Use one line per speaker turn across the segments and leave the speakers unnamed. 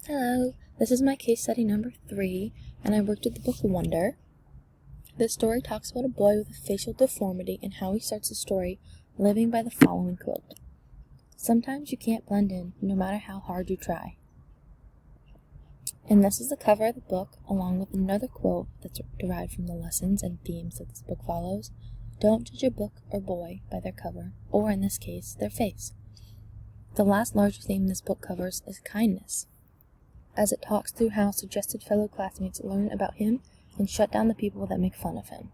Hello, this is my case study number 3, and I worked with the book Wonder. This story talks about a boy with a facial deformity and how he starts the story living by the following quote. Sometimes you can't blend in, no matter how hard you try. And this is the cover of the book, along with another quote that's derived from the lessons and themes that this book follows. Don't judge a book or boy by their cover, or in this case, their face. The last larger theme this book covers is kindness, as it talks through how suggested fellow classmates learn about him and shut down the people that make fun of him.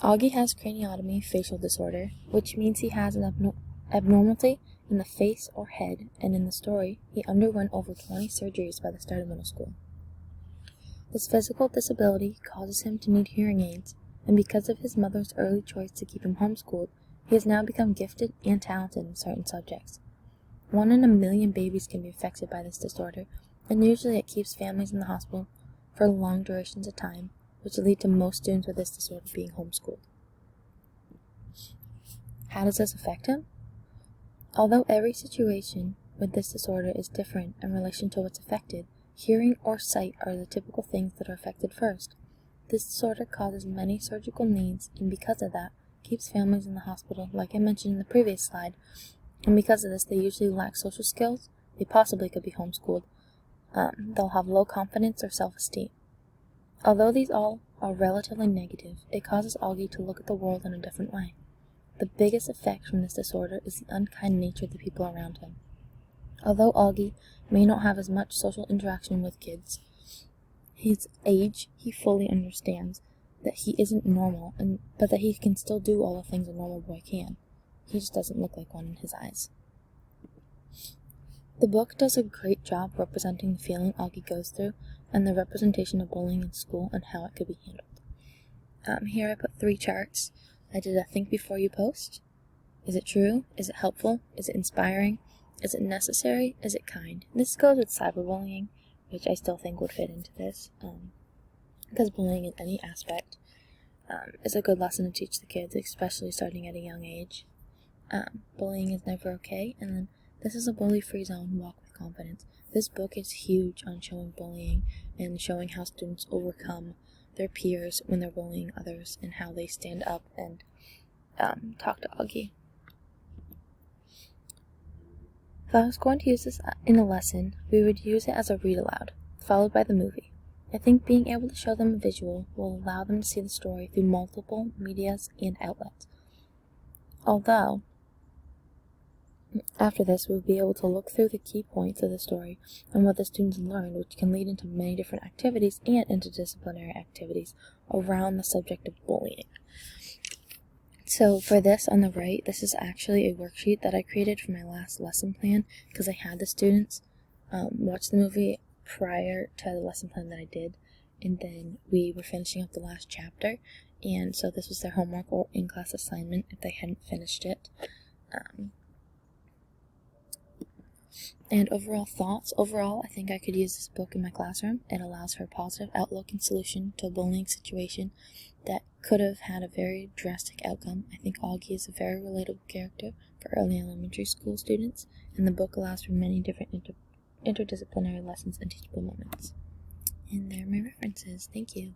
Augie has craniotomy facial disorder, which means he has an abnormality in the face or head, and in the story, he underwent over 20 surgeries by the start of middle school. This physical disability causes him to need hearing aids, and because of his mother's early choice to keep him homeschooled, he has now become gifted and talented in certain subjects. 1 in a million babies can be affected by this disorder, and usually it keeps families in the hospital for long durations of time, which lead to most students with this disorder being homeschooled. How does this affect him? Although every situation with this disorder is different in relation to what's affected, hearing or sight are the typical things that are affected first. This disorder causes many surgical needs, and because of that, keeps families in the hospital, like I mentioned in the previous slide, and because of this, they usually lack social skills. They possibly could be homeschooled. They'll have low confidence or self-esteem. Although these all are relatively negative, it causes Augie to look at the world in a different way. The biggest effect from this disorder is the unkind nature of the people around him. Although Augie may not have as much social interaction with kids his age, he fully understands that he isn't normal, but that he can still do all the things a normal boy can. He just doesn't look like one in his eyes. The book does a great job representing the feeling Augie goes through and the representation of bullying in school and how it could be handled. Here I put 3 charts. I did a think before you post. Is it true? Is it helpful? Is it inspiring? Is it necessary? Is it kind? This goes with cyberbullying, which I still think would fit into this, because bullying in any aspect is a good lesson to teach the kids, especially starting at a young age. Bullying is never okay, and then this is a bully-free zone, walk with confidence. This book is huge on showing bullying and showing how students overcome their peers when they're bullying others and how they stand up and talk to Augie. If I was going to use this in a lesson, we would use it as a read aloud, followed by the movie. I think being able to show them a visual will allow them to see the story through multiple medias and outlets. Although, after this, we'll be able to look through the key points of the story and what the students learned, which can lead into many different activities and interdisciplinary activities around the subject of bullying. So for this on the right, this is actually a worksheet that I created for my last lesson plan because I had the students watch the movie prior to the lesson plan that I did, and then we were finishing up the last chapter, and so this was their homework or in-class assignment if they hadn't finished it. And overall thoughts. Overall, I think I could use this book in my classroom. It allows for a positive outlook and solution to a bullying situation that could have had a very drastic outcome. I think Augie is a very relatable character for early elementary school students, and the book allows for many different interdisciplinary lessons and teachable moments. And there are my references. Thank you.